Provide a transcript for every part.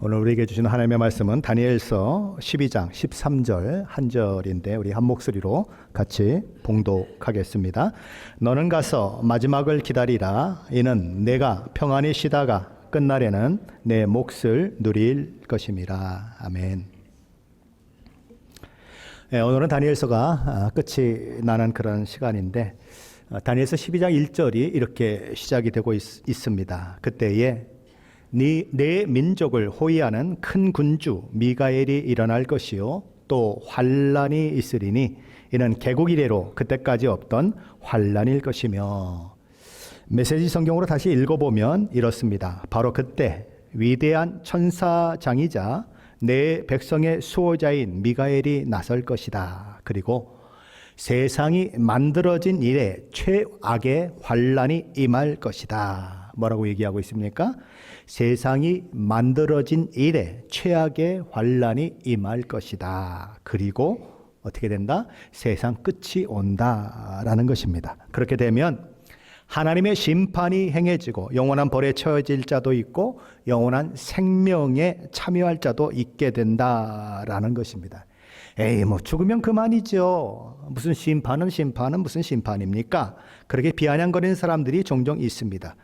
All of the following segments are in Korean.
오늘 우리에게 주시는 하나님의 말씀은 다니엘서 12장 13절 한 절인데 우리 한 목소리로 같이 봉독하겠습니다. 너는 가서 마지막을 기다리라. 이는 내가 평안히 쉬다가 끝날에는 내 몫을 누릴 것임이라. 아멘. 네, 오늘은 다니엘서가 끝이 나는 그런 시간인데 다니엘서 12장 1절이 이렇게 시작이 되고 있습니다. 그때에 내 민족을 호위하는 큰 군주 미가엘이 일어날 것이요 또 환란이 있으리니 이는 개국 이래로 그때까지 없던 환란일 것이며, 메시지 성경으로 다시 읽어보면 이렇습니다. 바로 그때 위대한 천사장이자 내 백성의 수호자인 미가엘이 나설 것이다. 그리고 세상이 만들어진 이래 최악의 환란이 임할 것이다. 뭐라고 얘기하고 있습니까? 세상이 만들어진 이래 최악의 환란이 임할 것이다. 그리고 어떻게 된다? 세상 끝이 온다라는 것입니다. 그렇게 되면 하나님의 심판이 행해지고 영원한 벌에 처해질 자도 있고 영원한 생명에 참여할 자도 있게 된다라는 것입니다. 에이, 죽으면 그만이죠. 무슨 심판은 무슨 심판입니까? 그렇게 비아냥거리는 사람들이 종종 있습니다.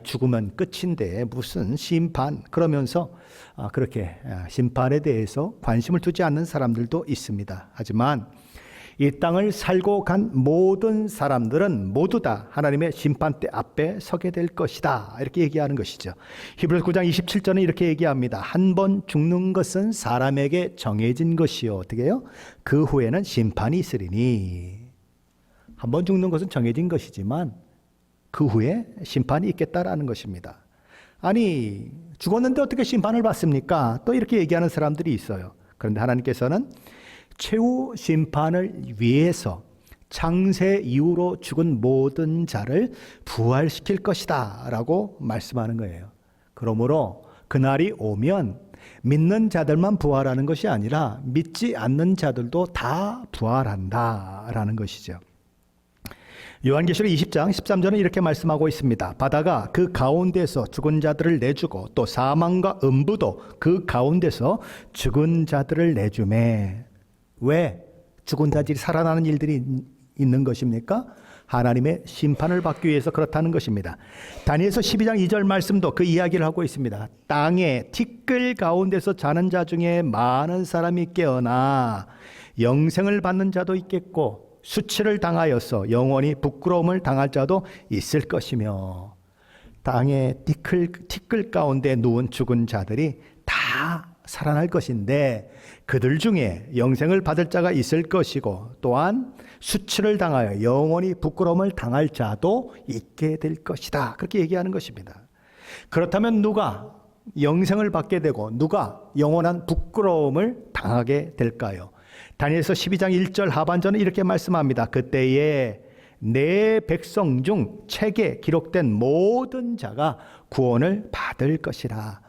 죽으면 끝인데 무슨 심판, 그러면서 그렇게 심판에 대해서 관심을 두지 않는 사람들도 있습니다. 하지만 이 땅을 살고 간 모든 사람들은 모두 다 하나님의 심판대 앞에 서게 될 것이다, 이렇게 얘기하는 것이죠. 히브리서 9장 27절은 이렇게 얘기합니다. 한 번 죽는 것은 사람에게 정해진 것이요, 어떻게 해요? 그 후에는 심판이 있으리니. 한 번 죽는 것은 정해진 것이지만 그 후에 심판이 있겠다라는 것입니다. 아니, 죽었는데 어떻게 심판을 받습니까? 또 이렇게 얘기하는 사람들이 있어요. 그런데 하나님께서는 최후 심판을 위해서 창세 이후로 죽은 모든 자를 부활시킬 것이다 라고 말씀하는 거예요. 그러므로 그날이 오면 믿는 자들만 부활하는 것이 아니라 믿지 않는 자들도 다 부활한다라는 것이죠. 요한계시록 20장 13절은 이렇게 말씀하고 있습니다. 바다가 그 가운데서 죽은 자들을 내주고 또 사망과 음부도 그 가운데서 죽은 자들을 내주매. 왜 죽은 자들이 살아나는 일들이 있는 것입니까? 하나님의 심판을 받기 위해서 그렇다는 것입니다. 다니엘서 12장 2절 말씀도 그 이야기를 하고 있습니다. 땅에 티끌 가운데서 자는 자 중에 많은 사람이 깨어나 영생을 받는 자도 있겠고 수치를 당하여서 영원히 부끄러움을 당할 자도 있을 것이며, 땅에 티끌 가운데 누운 죽은 자들이 다 살아날 것인데 그들 중에 영생을 받을 자가 있을 것이고 또한 수치를 당하여 영원히 부끄러움을 당할 자도 있게 될 것이다, 그렇게 얘기하는 것입니다. 그렇다면 누가 영생을 받게 되고 누가 영원한 부끄러움을 당하게 될까요? 다니엘서 12장 1절 하반절은 이렇게 말씀합니다. 그때에 내 백성 중 책에 기록된 모든 자가 구원을 받을 것이라.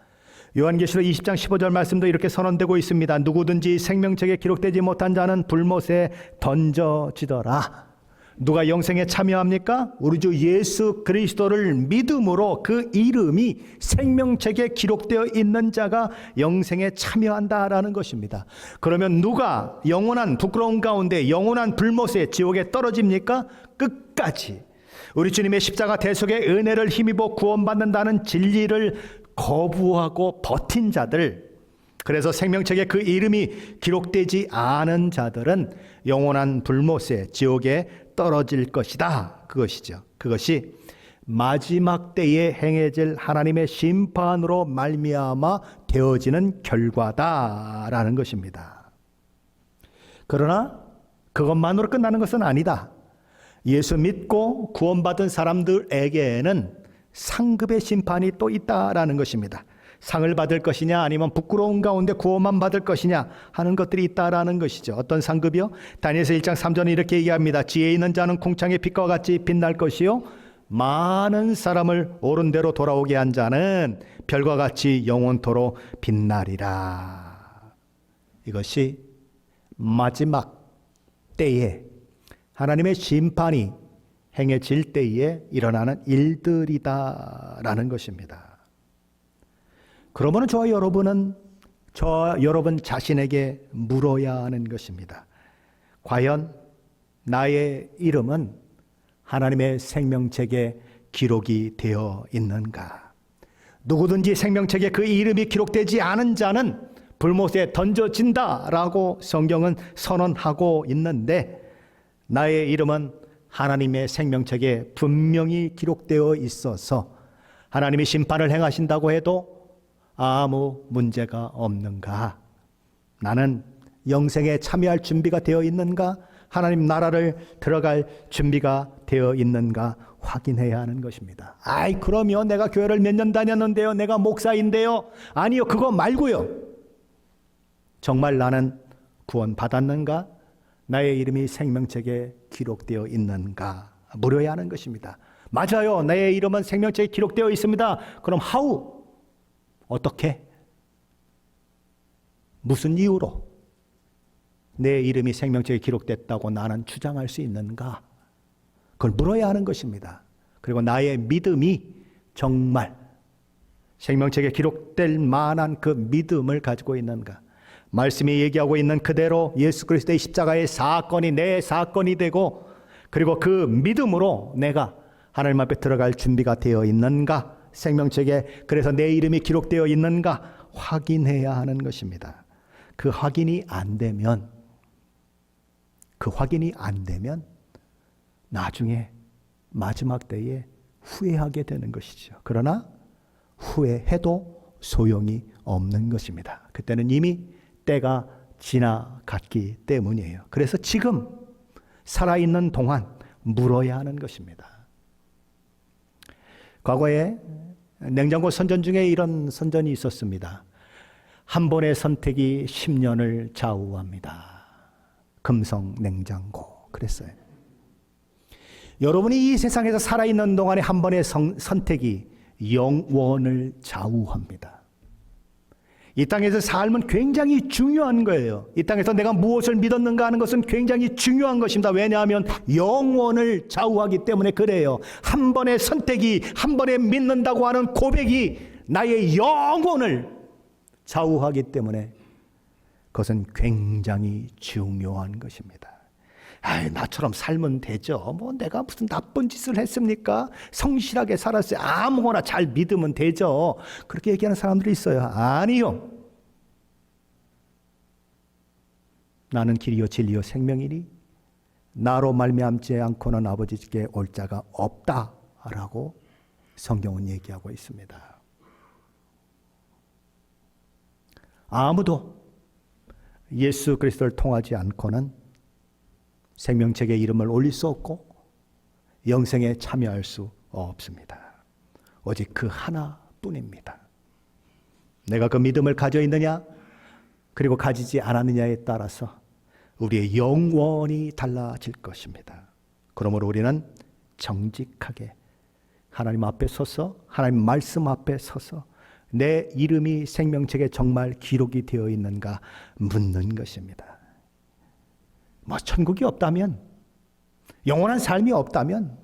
요한계시록 20장 15절 말씀도 이렇게 선언되고 있습니다. 누구든지 생명책에 기록되지 못한 자는 불못에 던져지더라. 누가 영생에 참여합니까? 우리 주 예수 그리스도를 믿음으로 그 이름이 생명책에 기록되어 있는 자가 영생에 참여한다라는 것입니다. 그러면 누가 영원한 부끄러움 가운데 영원한 불못에 지옥에 떨어집니까? 끝까지 우리 주님의 십자가 대속의 은혜를 힘입어 구원받는다는 진리를 거부하고 버틴 자들, 그래서 생명책에 그 이름이 기록되지 않은 자들은 영원한 불못에 지옥에 떨어질 것이다, 그것이죠. 그것이 마지막 때에 행해질 하나님의 심판으로 말미암아 되어지는 결과다라는 것입니다. 그러나 그것만으로 끝나는 것은 아니다. 예수 믿고 구원받은 사람들에게는 상급의 심판이 또 있다라는 것입니다. 상을 받을 것이냐 아니면 부끄러운 가운데 구원만 받을 것이냐 하는 것들이 있다라는 것이죠. 어떤 상급이요? 다니엘서 1장 3절은 이렇게 얘기합니다. 지혜 있는 자는 궁창의 빛과 같이 빛날 것이요 많은 사람을 옳은 대로 돌아오게 한 자는 별과 같이 영원토록 빛나리라. 이것이 마지막 때에 하나님의 심판이 행해질 때에 일어나는 일들이다라는 것입니다. 그러면 저 여러분 자신에게 물어야 하는 것입니다. 과연 나의 이름은 하나님의 생명책에 기록이 되어 있는가? 누구든지 생명책에 그 이름이 기록되지 않은 자는 불못에 던져진다라고 성경은 선언하고 있는데, 나의 이름은 하나님의 생명책에 분명히 기록되어 있어서 하나님이 심판을 행하신다고 해도 아무 문제가 없는가? 나는 영생에 참여할 준비가 되어 있는가? 하나님 나라를 들어갈 준비가 되어 있는가 확인해야 하는 것입니다. 그러면 내가 교회를 몇 년 다녔는데요, 내가 목사인데요. 아니요, 그거 말고요. 정말 나는 구원 받았는가? 나의 이름이 생명책에 기록되어 있는가? 물어야 하는 것입니다. 맞아요, 내 이름은 생명책에 기록되어 있습니다. 그럼 how? 어떻게? 무슨 이유로 내 이름이 생명책에 기록됐다고 나는 주장할 수 있는가? 그걸 물어야 하는 것입니다. 그리고 나의 믿음이 정말 생명책에 기록될 만한 그 믿음을 가지고 있는가? 말씀이 얘기하고 있는 그대로 예수 그리스도의 십자가의 사건이 내 사건이 되고, 그리고 그 믿음으로 내가 하나님 앞에 들어갈 준비가 되어 있는가? 생명책에 그래서 내 이름이 기록되어 있는가 확인해야 하는 것입니다. 그 확인이 안 되면 나중에 마지막 때에 후회하게 되는 것이죠. 그러나 후회해도 소용이 없는 것입니다. 그때는 이미 때가 지나갔기 때문이에요. 그래서 지금 살아있는 동안 물어야 하는 것입니다. 과거에 냉장고 선전 중에 이런 선전이 있었습니다. 한 번의 선택이 10년을 좌우합니다. 금성 냉장고 그랬어요. 여러분이 이 세상에서 살아있는 동안에 한 번의 선택이 영원을 좌우합니다. 이 땅에서 삶은 굉장히 중요한 거예요. 이 땅에서 내가 무엇을 믿었는가 하는 것은 굉장히 중요한 것입니다. 왜냐하면 영원을 좌우하기 때문에 그래요. 한 번의 선택이, 한 번에 믿는다고 하는 고백이 나의 영혼을 좌우하기 때문에 그것은 굉장히 중요한 것입니다. 나처럼 살면 되죠. 내가 무슨 나쁜 짓을 했습니까? 성실하게 살았어요. 아무거나 잘 믿으면 되죠. 그렇게 얘기하는 사람들이 있어요. 아니요. 나는 길이요 진리요 생명이니 나로 말미암지 않고는 아버지께 올 자가 없다라고 성경은 얘기하고 있습니다. 아무도 예수 그리스도를 통하지 않고는 생명책에 이름을 올릴 수 없고 영생에 참여할 수 없습니다. 오직 그 하나뿐입니다. 내가 그 믿음을 가져 있느냐 그리고 가지지 않았느냐에 따라서 우리의 영원이 달라질 것입니다. 그러므로 우리는 정직하게 하나님 앞에 서서 하나님 말씀 앞에 서서 내 이름이 생명책에 정말 기록이 되어 있는가 묻는 것입니다. 천국이 없다면, 영원한 삶이 없다면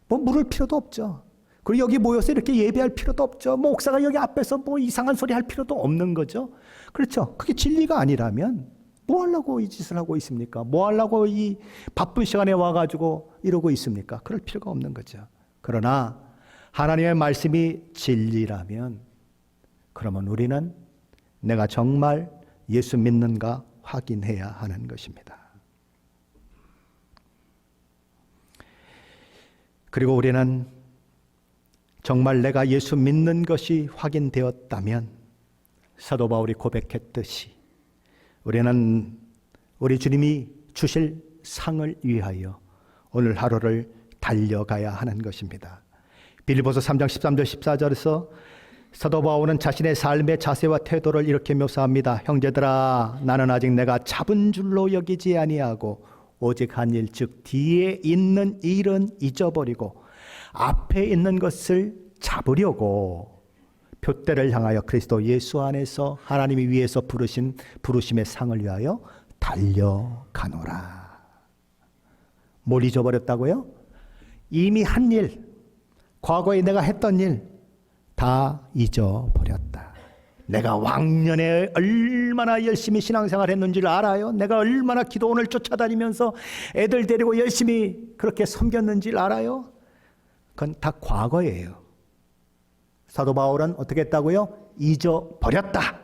물을 필요도 없죠. 그리고 여기 모여서 이렇게 예배할 필요도 없죠. 목사가 여기 앞에서 이상한 소리 할 필요도 없는 거죠. 그렇죠. 그게 진리가 아니라면 뭐 하려고 이 짓을 하고 있습니까? 뭐 하려고 이 바쁜 시간에 와가지고 이러고 있습니까? 그럴 필요가 없는 거죠. 그러나 하나님의 말씀이 진리라면 그러면 우리는 내가 정말 예수 믿는가 확인해야 하는 것입니다. 그리고 우리는 정말 내가 예수 믿는 것이 확인되었다면 사도 바울이 고백했듯이 우리는 우리 주님이 주실 상을 위하여 오늘 하루를 달려가야 하는 것입니다. 빌립보서 3장 13절 14절에서 사도 바울은 자신의 삶의 자세와 태도를 이렇게 묘사합니다. 형제들아, 나는 아직 내가 잡은 줄로 여기지 아니하고 오직 한 일, 즉 뒤에 있는 일은 잊어버리고 앞에 있는 것을 잡으려고 표대를 향하여 그리스도 예수 안에서 하나님이 위에서 부르신 부르심의 상을 위하여 달려가노라. 뭘 잊어버렸다고요? 이미 한 일, 과거에 내가 했던 일 다 잊어버렸다. 내가 왕년에 얼마나 열심히 신앙생활 했는지를 알아요? 내가 얼마나 기도원을 쫓아다니면서 애들 데리고 열심히 그렇게 섬겼는지를 알아요? 그건 다 과거예요. 사도 바울은 어떻게 했다고요? 잊어버렸다.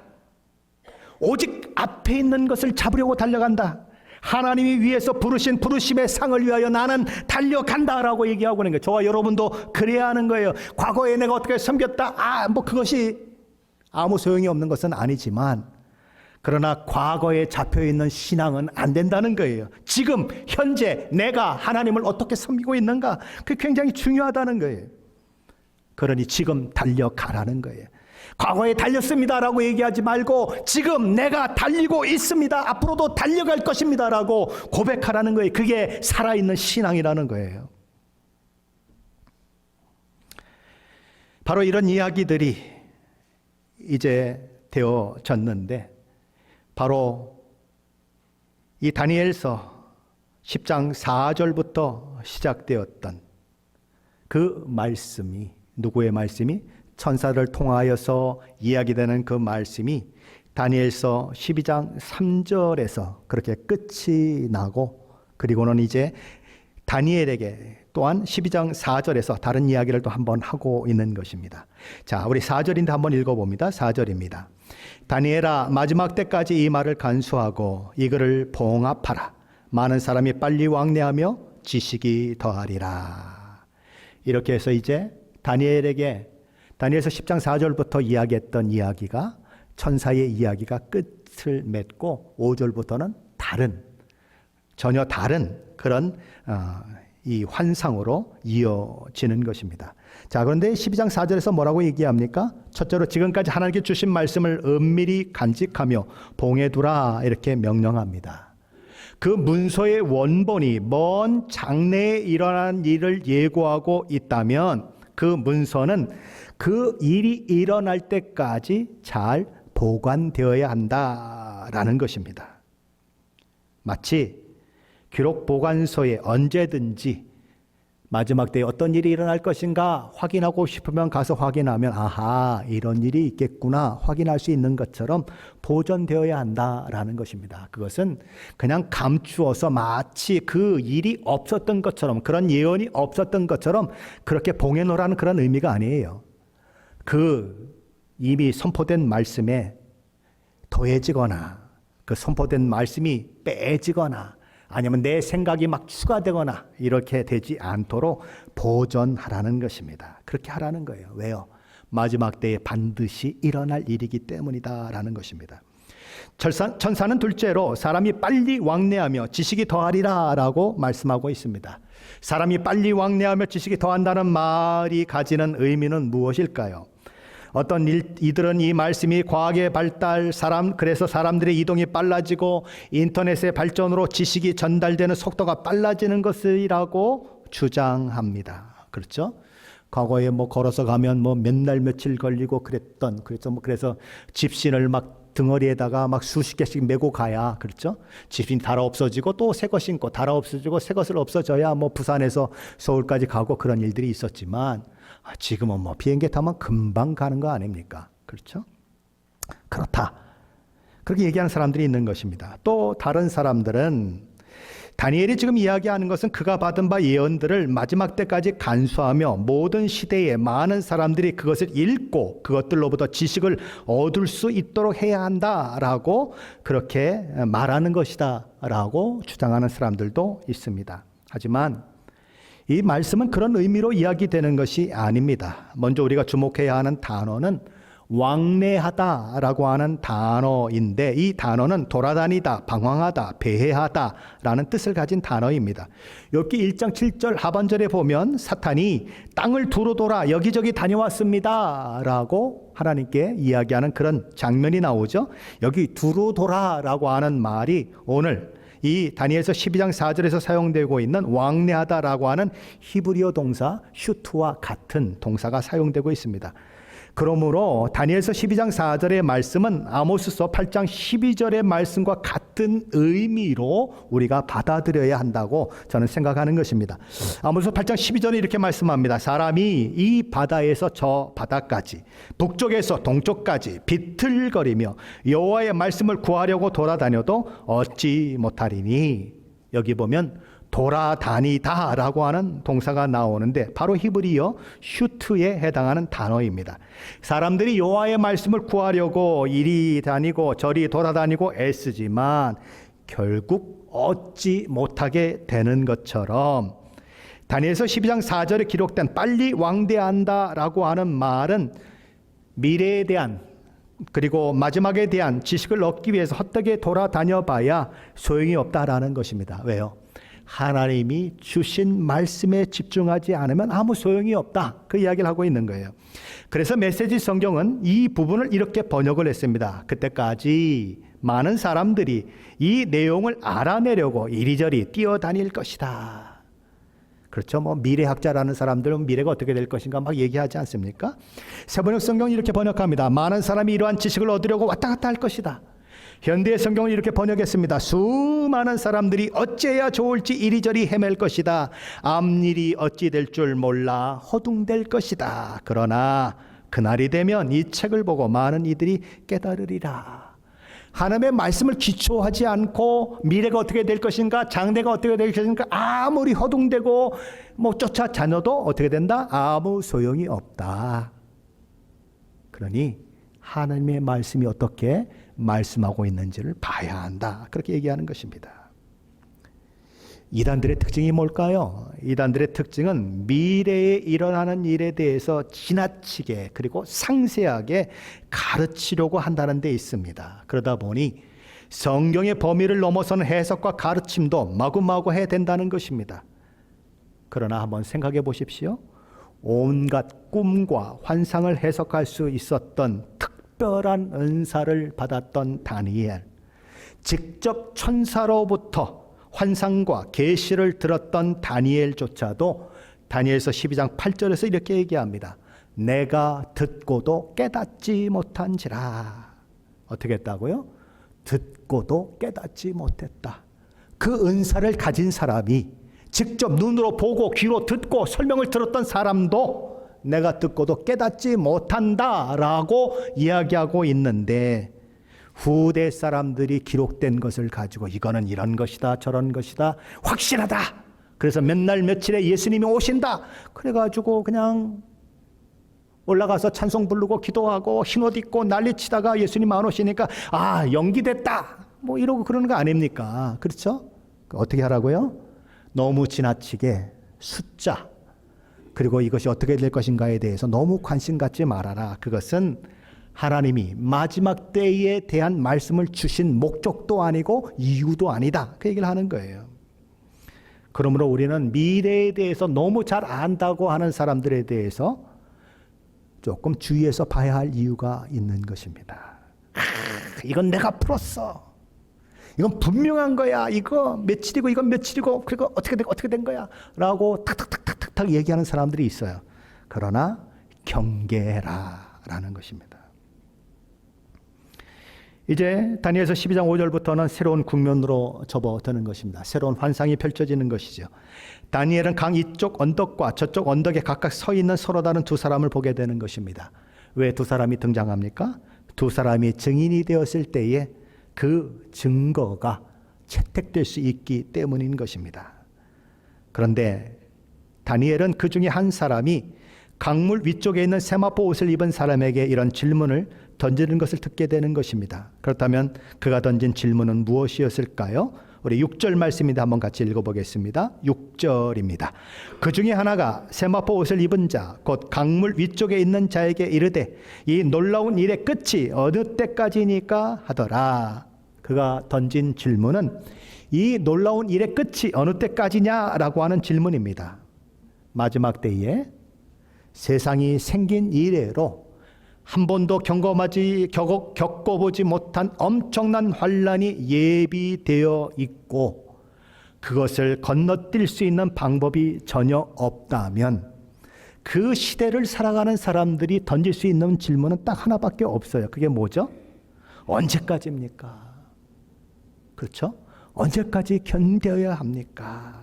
오직 앞에 있는 것을 잡으려고 달려간다. 하나님이 위에서 부르신 부르심의 상을 위하여 나는 달려간다라고 얘기하고 있는 거예요. 저와 여러분도 그래야 하는 거예요. 과거에 내가 어떻게 섬겼다. 그것이 아무 소용이 없는 것은 아니지만, 그러나 과거에 잡혀있는 신앙은 안 된다는 거예요. 지금 현재 내가 하나님을 어떻게 섬기고 있는가, 그게 굉장히 중요하다는 거예요. 그러니 지금 달려가라는 거예요. 과거에 달렸습니다라고 얘기하지 말고 지금 내가 달리고 있습니다, 앞으로도 달려갈 것입니다라고 고백하라는 거예요. 그게 살아있는 신앙이라는 거예요. 바로 이런 이야기들이 이제 되어졌는데, 바로 이 다니엘서 10장 4절부터 시작되었던 그 말씀이, 누구의 말씀이? 천사를 통하여서 이야기되는 그 말씀이 다니엘서 12장 3절에서 그렇게 끝이 나고, 그리고는 이제 다니엘에게 또한 12장 4절에서 다른 이야기를 또 한번 하고 있는 것입니다. 자, 우리 4절인데 한번 읽어봅니다. 4절입니다. 다니엘아, 마지막 때까지 이 말을 간수하고 이 글을 봉합하라. 많은 사람이 빨리 왕래하며 지식이 더하리라. 이렇게 해서 이제 다니엘에게 다니엘서 10장 4절부터 이야기했던 이야기가, 천사의 이야기가 끝을 맺고 5절부터는 전혀 다른 그런 이 환상으로 이어지는 것입니다. 자, 그런데 12장 4절에서 뭐라고 얘기합니까? 첫째로 지금까지 하나님께 주신 말씀을 은밀히 간직하며 봉해두라, 이렇게 명령합니다. 그 문서의 원본이 먼 장래에 일어난 일을 예고하고 있다면 그 문서는 그 일이 일어날 때까지 잘 보관되어야 한다라는 것입니다. 마치 기록 보관소에 언제든지 마지막 때에 어떤 일이 일어날 것인가 확인하고 싶으면 가서 확인하면, 아하, 이런 일이 있겠구나 확인할 수 있는 것처럼 보존되어야 한다라는 것입니다. 그것은 그냥 감추어서 마치 그 일이 없었던 것처럼, 그런 예언이 없었던 것처럼 그렇게 봉해놓으라는 그런 의미가 아니에요. 그 이미 선포된 말씀에 더해지거나 그 선포된 말씀이 빼지거나 아니면 내 생각이 막 추가되거나 이렇게 되지 않도록 보존하라는 것입니다. 그렇게 하라는 거예요. 왜요? 마지막 때에 반드시 일어날 일이기 때문이다라는 것입니다. 천사는 둘째로 사람이 빨리 왕래하며 지식이 더하리라 라고 말씀하고 있습니다. 사람이 빨리 왕래하며 지식이 더한다는 말이 가지는 의미는 무엇일까요? 어떤 이들은 이 말씀이 과학의 발달, 그래서 사람들의 이동이 빨라지고 인터넷의 발전으로 지식이 전달되는 속도가 빨라지는 것이라고 주장합니다. 그렇죠? 과거에 걸어서 가면 몇 날 며칠 걸리고 그래서 집신을 막 등어리에다가 막 수십 개씩 메고 가야, 그렇죠? 집신이 달아 없어지고 또 새 것 신고 달아 없어지고 새 것을 없어져야 부산에서 서울까지 가고 그런 일들이 있었지만, 지금은 비행기 타면 금방 가는 거 아닙니까? 그렇죠? 그렇다. 그렇게 얘기하는 사람들이 있는 것입니다. 또 다른 사람들은 다니엘이 지금 이야기하는 것은 그가 받은 바 예언들을 마지막 때까지 간수하며 모든 시대에 많은 사람들이 그것을 읽고 그것들로부터 지식을 얻을 수 있도록 해야 한다라고 그렇게 말하는 것이다 라고 주장하는 사람들도 있습니다. 하지만 이 말씀은 그런 의미로 이야기되는 것이 아닙니다. 먼저 우리가 주목해야 하는 단어는 왕래하다라고 하는 단어인데, 이 단어는 돌아다니다, 방황하다, 배회하다라는 뜻을 가진 단어입니다. 욥기 1장 7절 하반절에 보면 사탄이 땅을 두루 돌아 여기저기 다녀왔습니다 라고 하나님께 이야기하는 그런 장면이 나오죠. 여기 두루 돌아라고 하는 말이 오늘 이 다니엘서 12장 4절에서 사용되고 있는 왕래하다라고 하는 히브리어 동사 슈트와 같은 동사가 사용되고 있습니다. 그러므로 다니엘서 12장 4절의 말씀은 아모스서 8장 12절의 말씀과 같은 의미로 우리가 받아들여야 한다고 저는 생각하는 것입니다. 아모스서 8장 12절에 이렇게 말씀합니다. 사람이 이 바다에서 저 바다까지 북쪽에서 동쪽까지 비틀거리며 여호와의 말씀을 구하려고 돌아다녀도 얻지 못하리니, 여기 보면 돌아다니다 라고 하는 동사가 나오는데 바로 히브리어 슈트에 해당하는 단어입니다. 사람들이 여호와의 말씀을 구하려고 이리 다니고 저리 돌아다니고 애쓰지만 결국 얻지 못하게 되는 것처럼, 다니엘서 12장 4절에 기록된 빨리 왕대한다 라고 하는 말은 미래에 대한 그리고 마지막에 대한 지식을 얻기 위해서 헛되게 돌아다녀 봐야 소용이 없다라는 것입니다. 왜요? 하나님이 주신 말씀에 집중하지 않으면 아무 소용이 없다, 그 이야기를 하고 있는 거예요. 그래서 메시지 성경은 이 부분을 이렇게 번역을 했습니다. 그때까지 많은 사람들이 이 내용을 알아내려고 이리저리 뛰어다닐 것이다. 그렇죠. 미래학자라는 사람들은 미래가 어떻게 될 것인가 막 얘기하지 않습니까? 새번역 성경은 이렇게 번역합니다. 많은 사람이 이러한 지식을 얻으려고 왔다 갔다 할 것이다. 현대의 성경을 이렇게 번역했습니다. 수많은 사람들이 어째야 좋을지 이리저리 헤맬 것이다. 앞일이 어찌 될 줄 몰라 허둥댈 것이다. 그러나 그날이 되면 이 책을 보고 많은 이들이 깨달으리라. 하나님의 말씀을 기초하지 않고 미래가 어떻게 될 것인가, 장래가 어떻게 될 것인가 아무리 허둥대고 쫓아다녀도 어떻게 된다? 아무 소용이 없다. 그러니 하나님의 말씀이 어떻게 말씀하고 있는지를 봐야 한다, 그렇게 얘기하는 것입니다. 이단들의 특징이 뭘까요? 이단들의 특징은 미래에 일어나는 일에 대해서 지나치게 그리고 상세하게 가르치려고 한다는 데 있습니다. 그러다 보니 성경의 범위를 넘어서는 해석과 가르침도 마구마구 해야 된다는 것입니다. 그러나 한번 생각해 보십시오. 온갖 꿈과 환상을 해석할 수 있었던 특별한 은사를 받았던 다니엘, 직접 천사로부터 환상과 계시를 들었던 다니엘조차도 다니엘서 12장 8절에서 이렇게 얘기합니다. 내가 듣고도 깨닫지 못한지라. 어떻게 했다고요? 듣고도 깨닫지 못했다. 그 은사를 가진 사람이, 직접 눈으로 보고 귀로 듣고 설명을 들었던 사람도 내가 듣고도 깨닫지 못한다라고 이야기하고 있는데, 후대 사람들이 기록된 것을 가지고 이거는 이런 것이다 저런 것이다 확실하다, 그래서 몇 날 며칠에 예수님이 오신다 그래가지고 그냥 올라가서 찬송 부르고 기도하고 흰옷 입고 난리치다가 예수님 안 오시니까 연기됐다 이러고 그러는 거 아닙니까? 그렇죠? 어떻게 하라고요? 너무 지나치게 숫자, 그리고 이것이 어떻게 될 것인가에 대해서 너무 관심 갖지 말아라. 그것은 하나님이 마지막 때에 대한 말씀을 주신 목적도 아니고 이유도 아니다, 그 얘기를 하는 거예요. 그러므로 우리는 미래에 대해서 너무 잘 안다고 하는 사람들에 대해서 조금 주의해서 봐야 할 이유가 있는 것입니다. 이건 내가 풀었어, 이건 분명한 거야, 이거 며칠이고 이건 며칠이고 그리고 어떻게 된 거야 라고 탁탁탁탁탁 얘기하는 사람들이 있어요. 그러나 경계해라 라는 것입니다. 이제 다니엘서 12장 5절부터는 새로운 국면으로 접어드는 것입니다. 새로운 환상이 펼쳐지는 것이죠. 다니엘은 강 이쪽 언덕과 저쪽 언덕에 각각 서 있는 서로 다른 두 사람을 보게 되는 것입니다. 왜 두 사람이 등장합니까? 두 사람이 증인이 되었을 때에 그 증거가 채택될 수 있기 때문인 것입니다. 그런데 다니엘은 그 중에 한 사람이 강물 위쪽에 있는 세마포 옷을 입은 사람에게 이런 질문을 던지는 것을 듣게 되는 것입니다. 그렇다면 그가 던진 질문은 무엇이었을까요? 우리 6절 말씀인데 한번 같이 읽어보겠습니다. 6절입니다. 그 중에 하나가 세마포 옷을 입은 자, 곧 강물 위쪽에 있는 자에게 이르되 이 놀라운 일의 끝이 어느 때까지니까 하더라. 그가 던진 질문은 이 놀라운 일의 끝이 어느 때까지냐라고 하는 질문입니다. 마지막 때에 세상이 생긴 이래로 한 번도 겪어보지 못한 엄청난 환란이 예비되어 있고 그것을 건너뛸 수 있는 방법이 전혀 없다면 그 시대를 살아가는 사람들이 던질 수 있는 질문은 딱 하나밖에 없어요. 그게 뭐죠? 언제까지입니까? 그렇죠? 언제까지 견뎌야 합니까?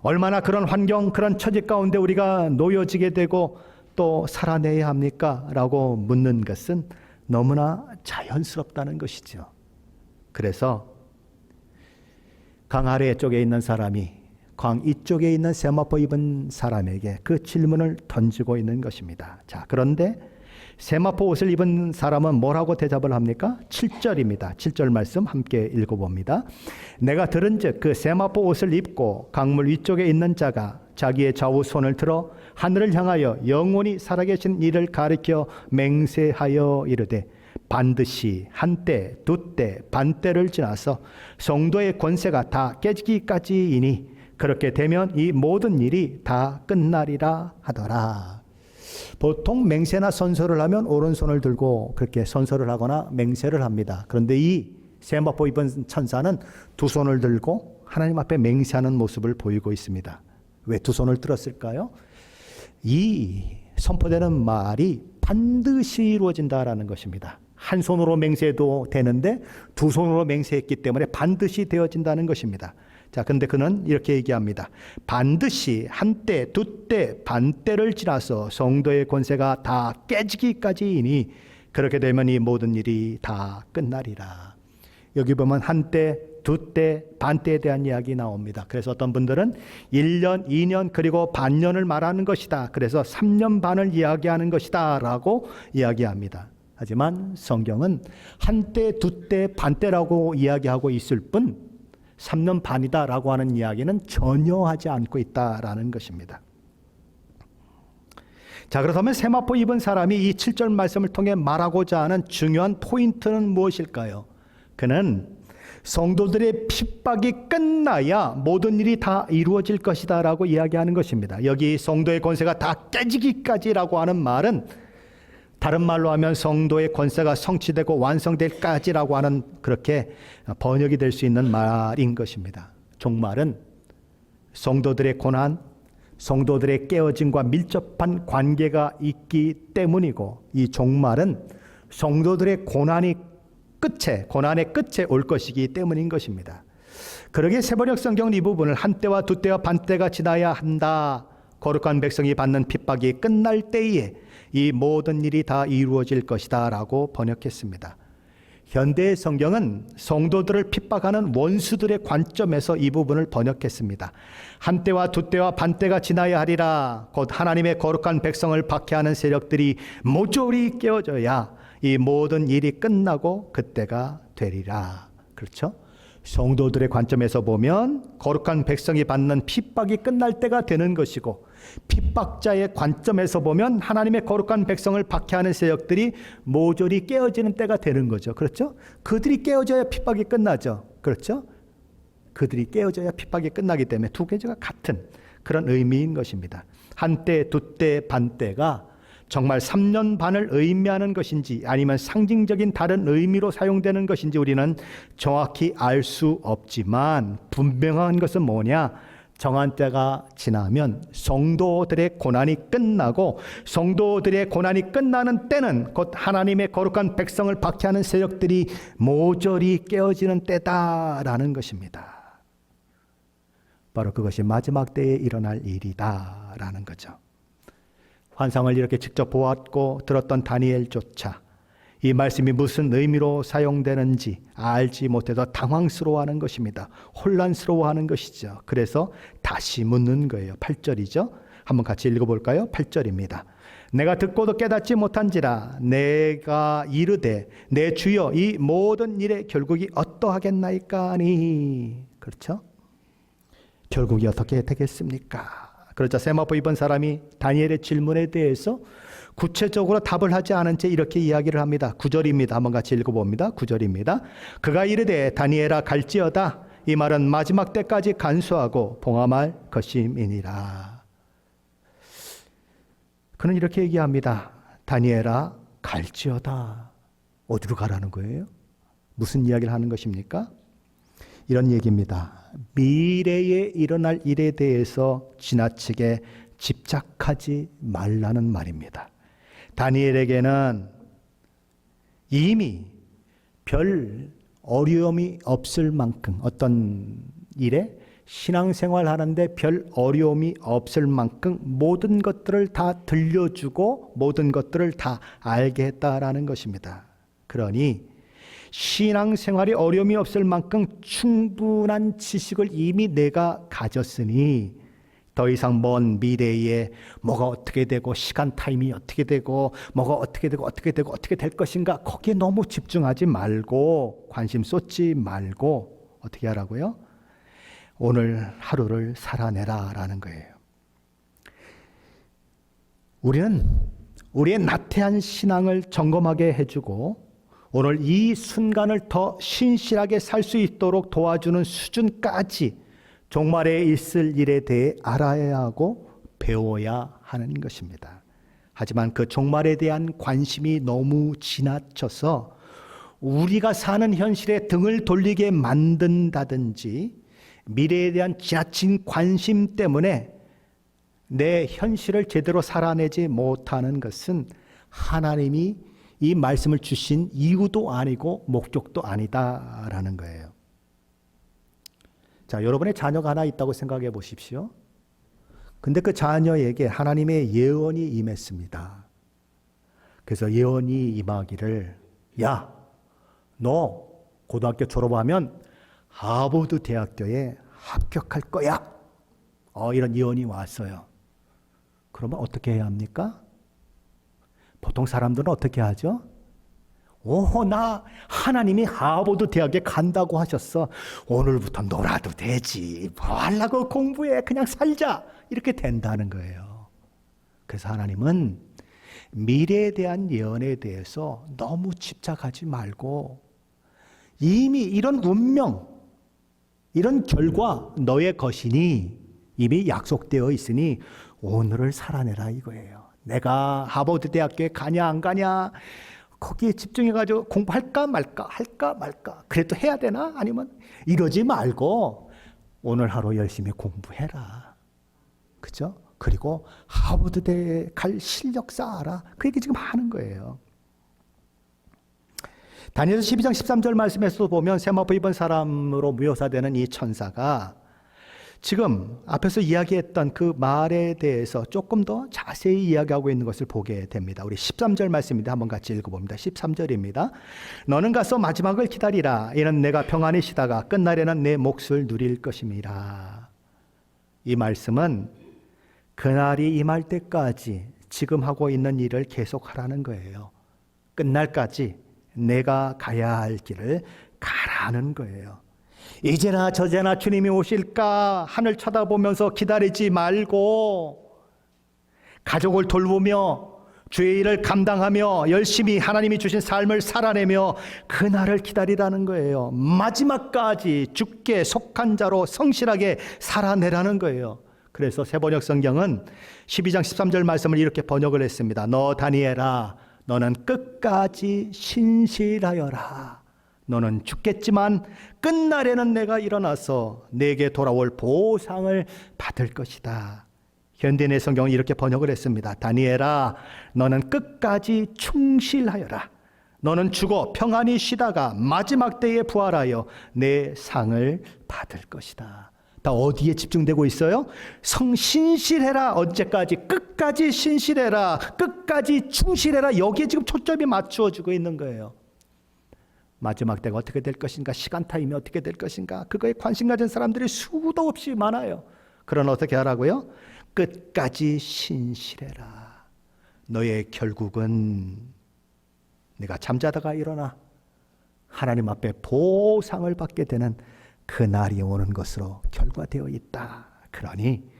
얼마나 그런 환경, 그런 처지 가운데 우리가 놓여지게 되고 또 살아내야 합니까? 라고 묻는 것은 너무나 자연스럽다는 것이죠. 그래서 강 아래 쪽에 있는 사람이 강 이쪽에 있는 세마포 입은 사람에게 그 질문을 던지고 있는 것입니다. 자, 그런데 세마포 옷을 입은 사람은 뭐라고 대답을 합니까? 7절입니다. 7절 말씀 함께 읽어봅니다. 내가 들은즉 그 세마포 옷을 입고 강물 위쪽에 있는 자가 자기의 좌우 손을 들어 하늘을 향하여 영원히 살아계신 이를 가리켜 맹세하여 이르되 반드시 한때 두때 반때를 지나서 성도의 권세가 다 깨지기까지이니 그렇게 되면 이 모든 일이 다 끝나리라 하더라. 보통 맹세나 선서를 하면 오른손을 들고 그렇게 선서를 하거나 맹세를 합니다. 그런데 이 세마포 입은 천사는 두 손을 들고 하나님 앞에 맹세하는 모습을 보이고 있습니다. 왜 두 손을 들었을까요? 이 선포되는 말이 반드시 이루어진다라는 것입니다. 한 손으로 맹세해도 되는데 두 손으로 맹세했기 때문에 반드시 되어진다는 것입니다. 자, 근데 그는 이렇게 얘기합니다. 반드시 한때, 두때, 반때를 지나서 성도의 권세가 다 깨지기까지이니 그렇게 되면 이 모든 일이 다 끝나리라. 여기 보면 한때, 두때, 반때에 대한 이야기 나옵니다. 그래서 어떤 분들은 1년, 2년 그리고 반년을 말하는 것이다. 그래서 3년 반을 이야기하는 것이다 라고 이야기합니다. 하지만 성경은 한때, 두때, 반때라고 이야기하고 있을 뿐 3년 반이다라고 하는 이야기는 전혀 하지 않고 있다라는 것입니다. 자, 그렇다면 세마포 입은 사람이 이 7절 말씀을 통해 말하고자 하는 중요한 포인트는 무엇일까요? 그는 성도들의 핍박이 끝나야 모든 일이 다 이루어질 것이다 라고 이야기하는 것입니다. 여기 성도의 권세가 다 깨지기까지라고 하는 말은 다른 말로 하면 성도의 권세가 성취되고 완성될까지라고 하는 그렇게 번역이 될 수 있는 말인 것입니다. 종말은 성도들의 고난, 성도들의 깨어짐과 밀접한 관계가 있기 때문이고 이 종말은 성도들의 고난의 끝에 올 것이기 때문인 것입니다. 그러기에 새번역 성경은 이 부분을 한때와 두때와 반때가 지나야 한다. 거룩한 백성이 받는 핍박이 끝날 때에 이 모든 일이 다 이루어질 것이다 라고 번역했습니다. 현대의 성경은 성도들을 핍박하는 원수들의 관점에서 이 부분을 번역했습니다. 한때와 두때와 반때가 지나야 하리라. 곧 하나님의 거룩한 백성을 박해하는 세력들이 모조리 깨어져야 이 모든 일이 끝나고 그때가 되리라. 그렇죠? 성도들의 관점에서 보면 거룩한 백성이 받는 핍박이 끝날 때가 되는 것이고 핍박자의 관점에서 보면 하나님의 거룩한 백성을 박해하는 세력들이 모조리 깨어지는 때가 되는 거죠. 그렇죠? 그들이 깨어져야 핍박이 끝나죠. 그렇죠? 그들이 깨어져야 핍박이 끝나기 때문에 두 개가 같은 그런 의미인 것입니다. 한때, 두때, 반때가 정말 3년 반을 의미하는 것인지 아니면 상징적인 다른 의미로 사용되는 것인지 우리는 정확히 알 수 없지만 분명한 것은 뭐냐? 정한 때가 지나면 성도들의 고난이 끝나고 성도들의 고난이 끝나는 때는 곧 하나님의 거룩한 백성을 박해하는 세력들이 모조리 깨어지는 때다라는 것입니다. 바로 그것이 마지막 때에 일어날 일이다라는 거죠. 환상을 이렇게 직접 보았고 들었던 다니엘조차 이 말씀이 무슨 의미로 사용되는지 알지 못해서 당황스러워하는 것입니다. 혼란스러워하는 것이죠. 그래서 다시 묻는 거예요. 8절이죠. 한번 같이 읽어볼까요? 8절입니다. 내가 듣고도 깨닫지 못한지라 내가 이르되 내 주여 이 모든 일의 결국이 어떠하겠나이까 하니. 그렇죠? 결국이 어떻게 되겠습니까? 그러자 세마포 입은 사람이 다니엘의 질문에 대해서 구체적으로 답을 하지 않은 채 이렇게 이야기를 합니다. 9절입니다. 한번 같이 읽어봅니다. 9절입니다. 그가 이르되 다니엘아 갈지어다. 이 말은 마지막 때까지 간수하고 봉함할 것임이니라. 그는 이렇게 얘기합니다. 다니엘아 갈지어다. 어디로 가라는 거예요? 무슨 이야기를 하는 것입니까? 이런 얘기입니다. 미래에 일어날 일에 대해서 지나치게 집착하지 말라는 말입니다. 다니엘에게는 이미 별 어려움이 없을 만큼, 어떤 일에 신앙생활 하는데 별 어려움이 없을 만큼 모든 것들을 다 들려주고 모든 것들을 다 알게 했다라는 것입니다. 그러니 신앙생활이 어려움이 없을 만큼 충분한 지식을 이미 내가 가졌으니 더 이상 먼 미래에 뭐가 어떻게 되고 시간 타임이 어떻게 되고 뭐가 어떻게 되고 어떻게 되고 어떻게 될 것인가, 거기에 너무 집중하지 말고 관심 쏟지 말고 어떻게 하라고요? 오늘 하루를 살아내라 라는 거예요. 우리는 우리의 나태한 신앙을 점검하게 해주고 오늘 이 순간을 더 신실하게 살 수 있도록 도와주는 수준까지 종말에 있을 일에 대해 알아야 하고 배워야 하는 것입니다. 하지만 그 종말에 대한 관심이 너무 지나쳐서 우리가 사는 현실에 등을 돌리게 만든다든지 미래에 대한 지나친 관심 때문에 내 현실을 제대로 살아내지 못하는 것은 하나님이 이 말씀을 주신 이유도 아니고 목적도 아니다라는 거예요. 자, 여러분의 자녀가 하나 있다고 생각해 보십시오. 근데 그 자녀에게 하나님의 예언이 임했습니다. 그래서 예언이 임하기를, 야, 너 고등학교 졸업하면 하버드 대학교에 합격할 거야. 이런 예언이 왔어요. 그러면 어떻게 해야 합니까? 보통 사람들은 어떻게 하죠? 나 하나님이 하버드 대학에 간다고 하셨어. 오늘부터 놀아도 되지. 뭐 하려고 공부해. 그냥 살자. 이렇게 된다는 거예요. 그래서 하나님은 미래에 대한 예언에 대해서 너무 집착하지 말고 이미 이런 운명, 이런 결과 너의 것이니 이미 약속되어 있으니 오늘을 살아내라 이거예요. 내가 하버드 대학교에 가냐 안 가냐 거기에 집중해가지고 공부할까 말까 할까 말까 그래도 해야 되나? 아니면 이러지 말고 오늘 하루 열심히 공부해라. 그죠? 그리고 하버드대에 갈 실력 쌓아라. 그 얘기 지금 하는 거예요. 다니엘서 12장 13절 말씀에서 보면 세마포 입은 사람으로 묘사되는 이 천사가 지금 앞에서 이야기했던 그 말에 대해서 조금 더 자세히 이야기하고 있는 것을 보게 됩니다. 우리 13절 말씀인데 한번 같이 읽어봅니다. 13절입니다. 너는 가서 마지막을 기다리라. 이는 내가 평안히 쉬다가 끝날에는 내 몫을 누릴 것임이라. 이 말씀은 그날이 임할 때까지 지금 하고 있는 일을 계속하라는 거예요. 끝날까지 내가 가야 할 길을 가라는 거예요. 이제나 저제나 주님이 오실까 하늘 쳐다보면서 기다리지 말고 가족을 돌보며 주의 일을 감당하며 열심히 하나님이 주신 삶을 살아내며 그날을 기다리라는 거예요. 마지막까지 주께 속한 자로 성실하게 살아내라는 거예요. 그래서 새번역 성경은 12장 13절 말씀을 이렇게 번역을 했습니다. 너 다니엘아, 너는 끝까지 신실하여라. 너는 죽겠지만 끝날에는 내가 일어나서 내게 돌아올 보상을 받을 것이다. 현대인의 성경은 이렇게 번역을 했습니다. 다니엘아, 너는 끝까지 충실하여라. 너는 죽어 평안히 쉬다가 마지막 때에 부활하여 내 상을 받을 것이다. 다 어디에 집중되고 있어요? 신실해라. 언제까지? 끝까지 신실해라. 끝까지 충실해라. 여기에 지금 초점이 맞추어지고 있는 거예요. 마지막 때가 어떻게 될 것인가, 시간 타임이 어떻게 될 것인가, 그거에 관심 가진 사람들이 수도 없이 많아요. 그러나 어떻게 하라고요? 끝까지 신실해라. 너의 결국은 내가 잠자다가 일어나 하나님 앞에 보상을 받게 되는 그 날이 오는 것으로 결과되어 있다. 그러니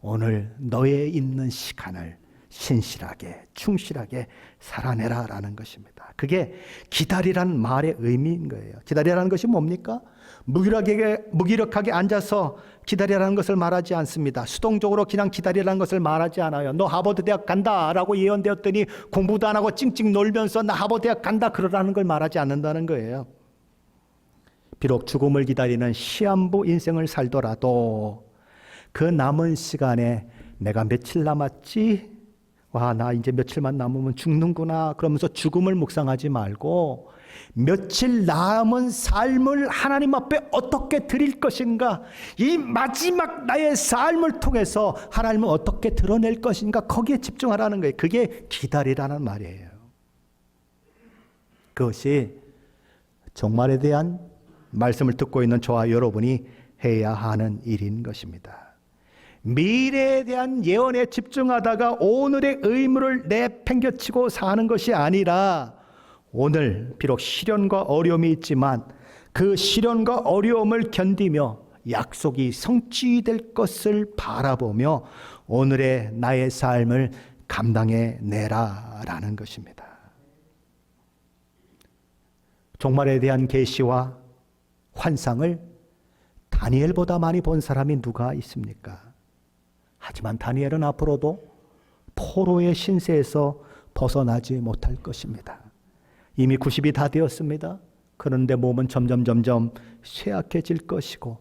오늘 너의 있는 시간을 신실하게 충실하게 살아내라라는 것입니다. 그게 기다리라는 말의 의미인 거예요. 기다리라는 것이 뭡니까? 무기력하게 앉아서 기다리라는 것을 말하지 않습니다. 수동적으로 그냥 기다리라는 것을 말하지 않아요. 너 하버드 대학 간다라고 예언되었더니 공부도 안 하고 찡찡 놀면서 나 하버드 대학 간다 그러라는 걸 말하지 않는다는 거예요. 비록 죽음을 기다리는 시한부 인생을 살더라도 그 남은 시간에 내가 며칠 남았지? 와, 나 이제 며칠만 남으면 죽는구나. 그러면서 죽음을 묵상하지 말고 며칠 남은 삶을 하나님 앞에 어떻게 드릴 것인가, 이 마지막 나의 삶을 통해서 하나님을 어떻게 드러낼 것인가, 거기에 집중하라는 거예요. 그게 기다리라는 말이에요. 그것이 종말에 대한 말씀을 듣고 있는 저와 여러분이 해야 하는 일인 것입니다. 미래에 대한 예언에 집중하다가 오늘의 의무를 내팽개치고 사는 것이 아니라, 오늘 비록 시련과 어려움이 있지만 그 시련과 어려움을 견디며 약속이 성취될 것을 바라보며 오늘의 나의 삶을 감당해 내라라는 것입니다. 종말에 대한 계시와 환상을 다니엘보다 많이 본 사람이 누가 있습니까? 하지만 다니엘은 앞으로도 포로의 신세에서 벗어나지 못할 것입니다. 이미 90이 다 되었습니다. 그런데 몸은 점점 쇠약해질 것이고,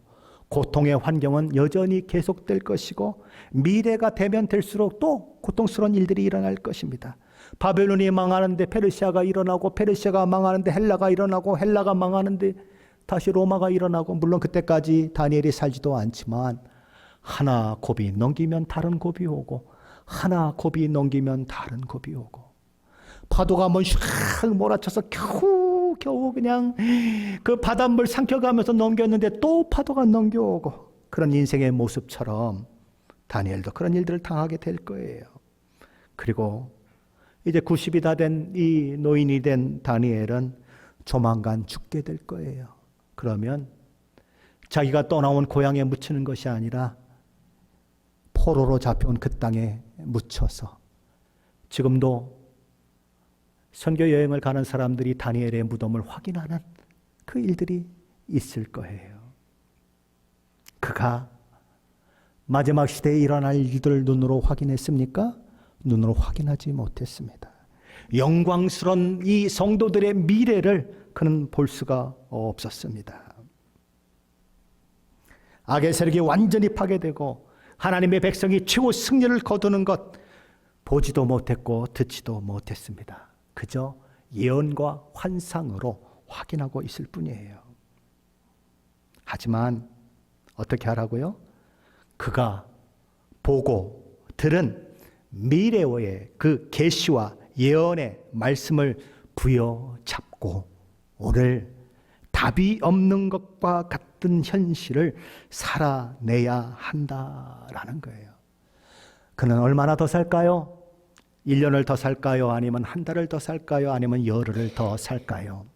고통의 환경은 여전히 계속될 것이고, 미래가 되면 될수록 또 고통스러운 일들이 일어날 것입니다. 바벨론이 망하는데 페르시아가 일어나고, 페르시아가 망하는데 헬라가 일어나고, 헬라가 망하는데 다시 로마가 일어나고, 물론 그때까지 다니엘이 살지도 않지만 하나 고비 넘기면 다른 고비 오고, 하나 고비 넘기면 다른 고비 오고, 파도가 한번 샥 몰아쳐서 겨우 그냥 그 바닷물 삼켜가면서 넘겼는데 또 파도가 넘겨오고, 그런 인생의 모습처럼 다니엘도 그런 일들을 당하게 될 거예요. 그리고 이제 90이 다 된 이 노인이 된 다니엘은 조만간 죽게 될 거예요. 그러면 자기가 떠나온 고향에 묻히는 것이 아니라 포로로 잡혀온 그 땅에 묻혀서, 지금도 선교 여행을 가는 사람들이 다니엘의 무덤을 확인하는 그 일들이 있을 거예요. 그가 마지막 시대에 일어날 일들을 눈으로 확인했습니까? 눈으로 확인하지 못했습니다. 영광스러운 이 성도들의 미래를 그는 볼 수가 없었습니다. 악의 세력이 완전히 파괴되고 하나님의 백성이 최후 승리를 거두는 것 보지도 못했고 듣지도 못했습니다. 그저 예언과 환상으로 확인하고 있을 뿐이에요. 하지만 어떻게 하라고요? 그가 보고 들은 미래의 그 계시와 예언의 말씀을 부여잡고 오늘 답이 없는 것과 같은 현실을 살아내야 한다라는 거예요. 그는 얼마나 더 살까요? 1년을 더 살까요? 아니면 한 달을 더 살까요? 아니면 열흘을 더 살까요?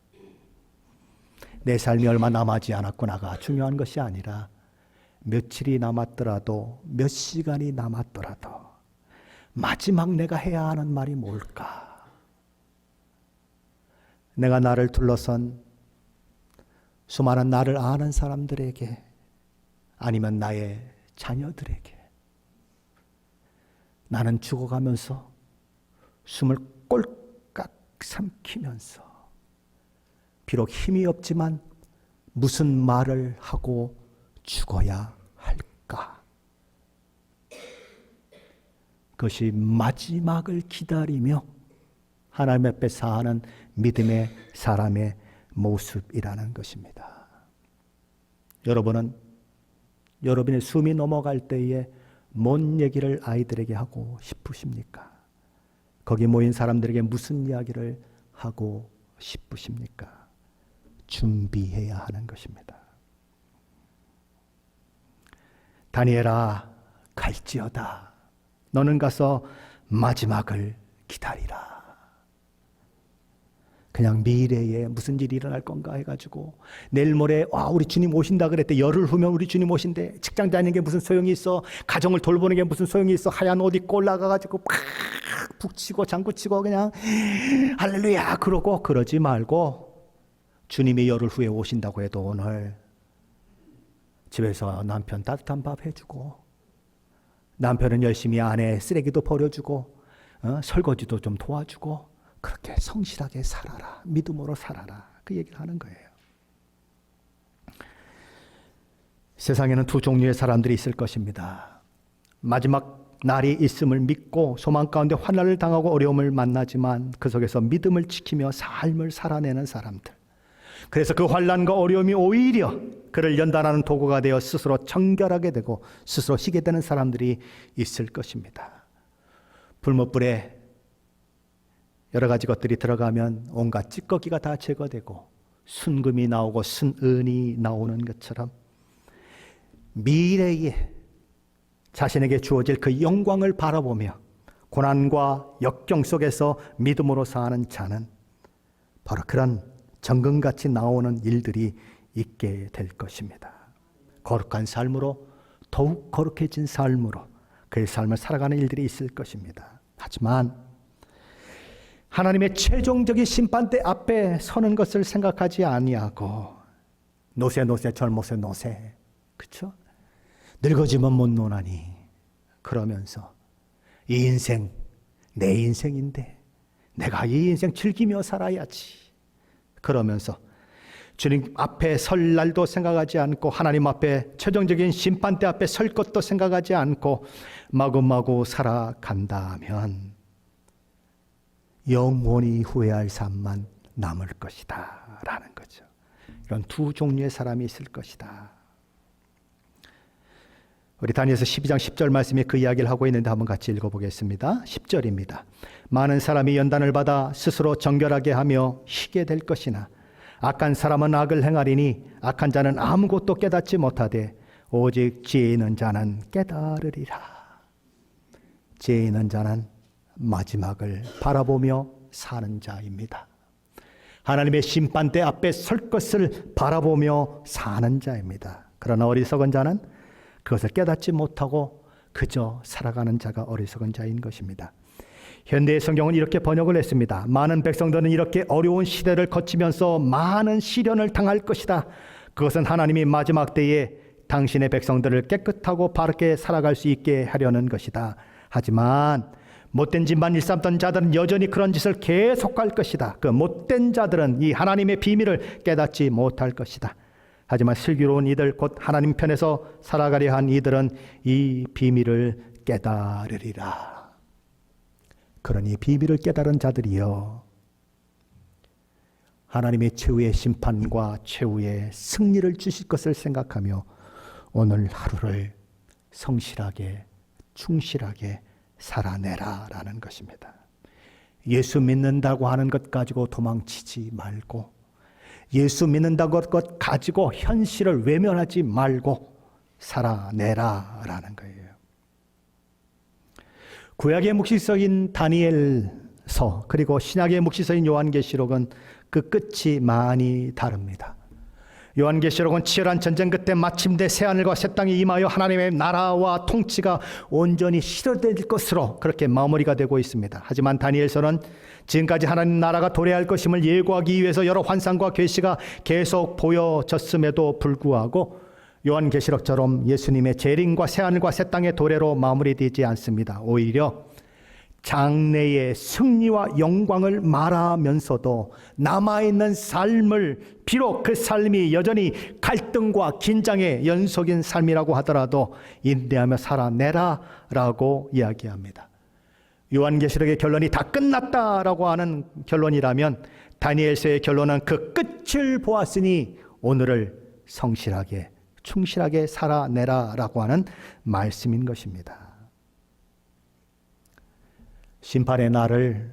내 삶이 얼마 남지 않았구나가 중요한 것이 아니라, 며칠이 남았더라도, 몇 시간이 남았더라도 마지막 내가 해야 하는 말이 뭘까? 내가 나를 둘러선 수많은 나를 아는 사람들에게, 아니면 나의 자녀들에게, 나는 죽어가면서 숨을 꼴깍 삼키면서 비록 힘이 없지만 무슨 말을 하고 죽어야 할까? 그것이 마지막을 기다리며 하나님 앞에 사는 믿음의 사람의 모습이라는 것입니다. 여러분은 여러분의 숨이 넘어갈 때에 뭔 얘기를 아이들에게 하고 싶으십니까? 거기 모인 사람들에게 무슨 이야기를 하고 싶으십니까? 준비해야 하는 것입니다. 다니엘아, 갈지어다. 너는 가서 마지막을 기다리라. 그냥 미래에 무슨 일이 일어날 건가 해가지고 내일 모레 우리 주님 오신다 그랬대. 열흘 후면 우리 주님 오신대. 직장 다니는 게 무슨 소용이 있어? 가정을 돌보는 게 무슨 소용이 있어? 하얀 옷 입고 올라가가지고 팍 북치고 장구치고 그냥 할렐루야 그러고, 그러지 말고 주님이 열흘 후에 오신다고 해도 오늘 집에서 남편 따뜻한 밥 해주고, 남편은 열심히 아내 쓰레기도 버려주고, 설거지도 좀 도와주고, 그렇게 성실하게 살아라. 믿음으로 살아라. 그 얘기를 하는 거예요. 세상에는 두 종류의 사람들이 있을 것입니다. 마지막 날이 있음을 믿고 소망 가운데 환난을 당하고 어려움을 만나지만 그 속에서 믿음을 지키며 삶을 살아내는 사람들. 그래서 그 환난과 어려움이 오히려 그를 연단하는 도구가 되어 스스로 정결하게 되고 스스로 희게 되는 사람들이 있을 것입니다. 불못불에 여러 가지 것들이 들어가면 온갖 찌꺼기가 다 제거되고 순금이 나오고 순은이 나오는 것처럼 미래에 자신에게 주어질 그 영광을 바라보며 고난과 역경 속에서 믿음으로 사는 자는 바로 그런 정금같이 나오는 일들이 있게 될 것입니다. 거룩한 삶으로 더욱 거룩해진 삶으로 그의 삶을 살아가는 일들이 있을 것입니다. 하지만 하나님의 최종적인 심판대 앞에 서는 것을 생각하지 아니하고 노세 젊어세 노세, 그렇죠? 늙어지면 못 노나니 그러면서 이 인생 내 인생인데 내가 이 인생 즐기며 살아야지 그러면서 주님 앞에 설 날도 생각하지 않고 하나님 앞에 최종적인 심판대 앞에 설 것도 생각하지 않고 마구마구 살아간다면 영원히 후회할 삶만 남을 것이다 라는 거죠. 이런 두 종류의 사람이 있을 것이다. 우리 다니엘서 12장 10절 말씀에 그 이야기를 하고 있는데 한번 같이 읽어보겠습니다. 10절입니다. 많은 사람이 연단을 받아 스스로 정결하게 하며 희게 될 것이나 악한 사람은 악을 행하리니 악한 자는 아무것도 깨닫지 못하되 오직 지혜 있는 자는 깨달으리라. 지혜 있는 자는 마지막을 바라보며 사는 자입니다. 하나님의 심판대 앞에 설 것을 바라보며 사는 자입니다. 그러나 어리석은 자는 그것을 깨닫지 못하고 그저 살아가는 자가 어리석은 자인 것입니다. 현대의 성경은 이렇게 번역을 했습니다. 많은 백성들은 이렇게 어려운 시대를 거치면서 많은 시련을 당할 것이다. 그것은 하나님이 마지막 때에 당신의 백성들을 깨끗하고 바르게 살아갈 수 있게 하려는 것이다. 하지만 못된 짓만 일삼던 자들은 여전히 그런 짓을 계속할 것이다. 그 못된 자들은 이 하나님의 비밀을 깨닫지 못할 것이다. 하지만 슬기로운 이들 곧 하나님 편에서 살아가려 한 이들은 이 비밀을 깨달으리라. 그러니 비밀을 깨달은 자들이여 하나님의 최후의 심판과 최후의 승리를 주실 것을 생각하며 오늘 하루를 성실하게 충실하게 살아내라 라는 것입니다. 예수 믿는다고 하는 것 가지고 도망치지 말고 예수 믿는다고 하는 것 가지고 현실을 외면하지 말고 살아내라 라는 거예요. 구약의 묵시서인 다니엘서 그리고 신약의 묵시서인 요한계시록은 그 끝이 많이 다릅니다. 요한계시록은 치열한 전쟁 끝에 마침내 새하늘과 새 땅이 임하여 하나님의 나라와 통치가 온전히 실현될 것으로 그렇게 마무리가 되고 있습니다. 하지만 다니엘서는 지금까지 하나님 나라가 도래할 것임을 예고하기 위해서 여러 환상과 계시가 계속 보여졌음에도 불구하고 요한계시록처럼 예수님의 재림과 새하늘과 새 땅의 도래로 마무리되지 않습니다. 오히려 장래의 승리와 영광을 말하면서도 남아있는 삶을 비록 그 삶이 여전히 갈등과 긴장의 연속인 삶이라고 하더라도 인내하며 살아내라 라고 이야기합니다. 요한계시록의 결론이 다 끝났다라고 하는 결론이라면 다니엘서의 결론은 그 끝을 보았으니 오늘을 성실하게 충실하게 살아내라 라고 하는 말씀인 것입니다. 심판의 날을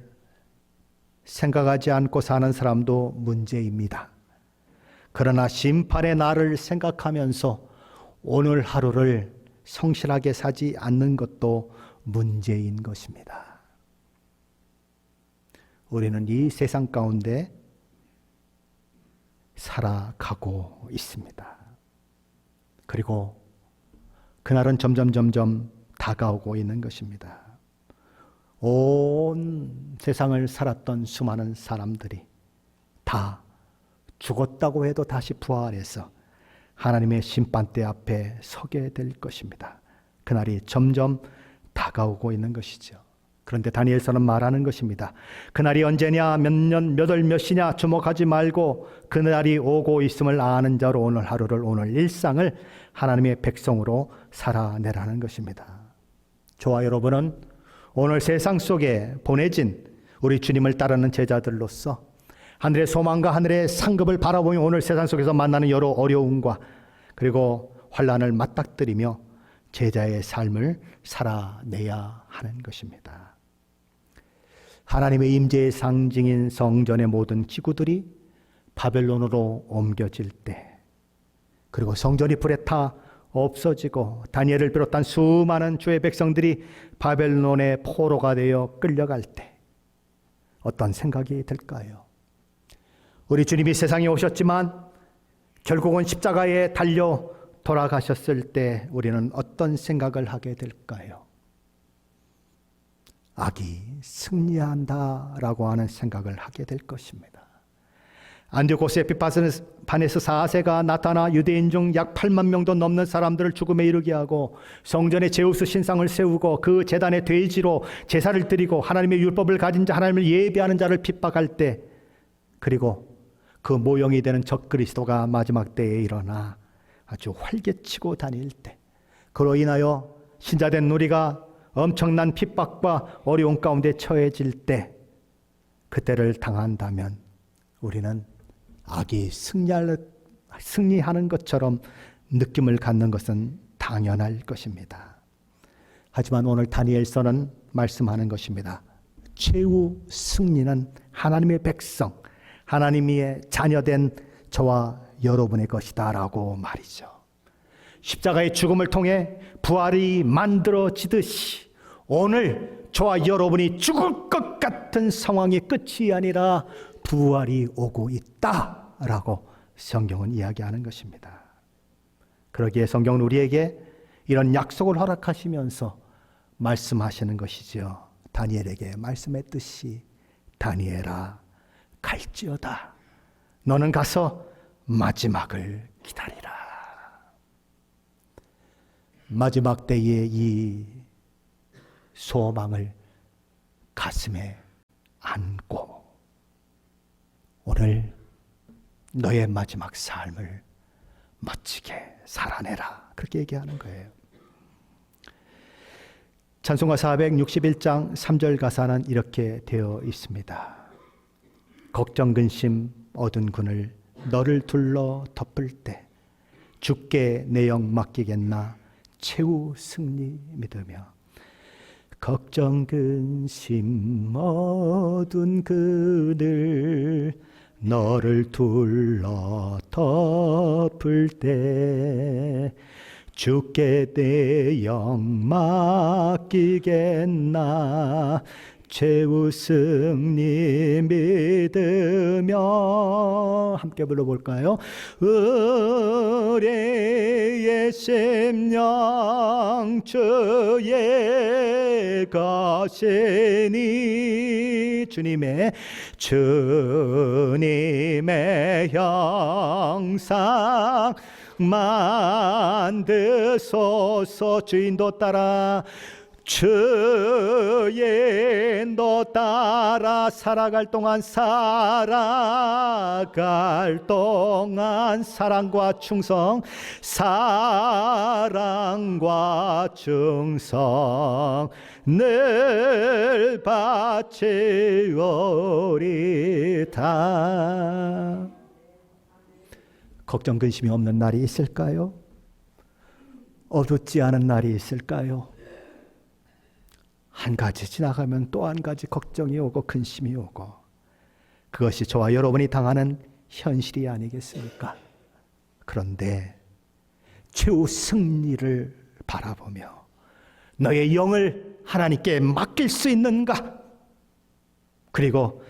생각하지 않고 사는 사람도 문제입니다. 그러나 심판의 날을 생각하면서 오늘 하루를 성실하게 사지 않는 것도 문제인 것입니다. 우리는 이 세상 가운데 살아가고 있습니다. 그리고 그날은 점점 다가오고 있는 것입니다. 온 세상을 살았던 수많은 사람들이 다 죽었다고 해도 다시 부활해서 하나님의 심판대 앞에 서게 될 것입니다. 그날이 점점 다가오고 있는 것이죠. 그런데 다니엘서는 말하는 것입니다. 그날이 언제냐 몇 년 몇 월 몇 시냐 주목하지 말고 그날이 오고 있음을 아는 자로 오늘 하루를 오늘 일상을 하나님의 백성으로 살아내라는 것입니다. 저와 여러분은 오늘 세상 속에 보내진 우리 주님을 따르는 제자들로서 하늘의 소망과 하늘의 상급을 바라보며 오늘 세상 속에서 만나는 여러 어려움과 그리고 환난을 맞닥뜨리며 제자의 삶을 살아내야 하는 것입니다. 하나님의 임재의 상징인 성전의 모든 기구들이 바벨론으로 옮겨질 때, 그리고 성전이 불에 타 없어지고 다니엘을 비롯한 수많은 주의 백성들이 바벨론의 포로가 되어 끌려갈 때 어떤 생각이 들까요? 우리 주님이 세상에 오셨지만 결국은 십자가에 달려 돌아가셨을 때 우리는 어떤 생각을 하게 될까요? 악이 승리한다라고 하는 생각을 하게 될 것입니다. 안디오코스 에피파네스 4세가 나타나 유대인 중 약 8만 명도 넘는 사람들을 죽음에 이르게 하고 성전에 제우스 신상을 세우고 그 제단의 돼지로 제사를 드리고 하나님의 율법을 가진 자, 하나님을 예배하는 자를 핍박할 때, 그리고 그 모형이 되는 적그리스도가 마지막 때에 일어나 아주 활개치고 다닐 때, 그로 인하여 신자된 우리가 엄청난 핍박과 어려움 가운데 처해질 때, 그때를 당한다면 우리는 악이 승리하는 것처럼 느낌을 갖는 것은 당연할 것입니다. 하지만 오늘 다니엘서는 말씀하는 것입니다. 최후 승리는 하나님의 백성, 하나님의 자녀된 저와 여러분의 것이다 라고 말이죠. 십자가의 죽음을 통해 부활이 만들어지듯이 오늘 저와 여러분이 죽을 것 같은 상황의 끝이 아니라 부활이 오고 있다라고 성경은 이야기하는 것입니다. 그러기에 성경은 우리에게 이런 약속을 허락하시면서 말씀하시는 것이죠. 다니엘에게 말씀했듯이 다니엘아 갈지어다 너는 가서 마지막을 기다리라. 마지막 때의 이 소망을 가슴에 안고 오늘 너의 마지막 삶을 멋지게 살아내라. 그렇게 얘기하는 거예요. 찬송가 461장 3절 가사는 이렇게 되어 있습니다. 걱정 근심 어두운 군을 너를 둘러 덮을 때 주께 내 영 맡기겠나 최후 승리 믿으며 걱정 근심 어두운 그늘 너를 둘러 덮을 때 주께 내 영 맡기겠나 최후 승리 믿으며 함께 불러볼까요? 의뢰의 심령 주의 것이니 주님의 형상 만드소서. 주인도 따라 주의 인도 따라 살아갈 동안 사랑과 충성 늘 바치오리다. 걱정 근심이 없는 날이 있을까요? 어둡지 않은 날이 있을까요? 한 가지 지나가면 또 한 가지 걱정이 오고 근심이 오고, 그것이 저와 여러분이 당하는 현실이 아니겠습니까? 그런데 최후 승리를 바라보며 너의 영을 하나님께 맡길 수 있는가? 그리고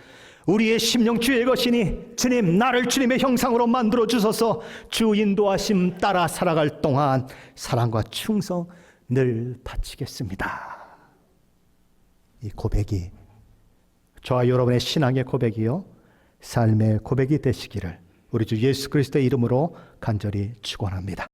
우리의 심령 주의 것이니 주님 나를 주님의 형상으로 만들어 주소서. 주 인도하심 따라 살아갈 동안 사랑과 충성 늘 바치겠습니다. 이 고백이 저와 여러분의 신앙의 고백이요 삶의 고백이 되시기를 우리 주 예수 그리스도의 이름으로 간절히 축원합니다.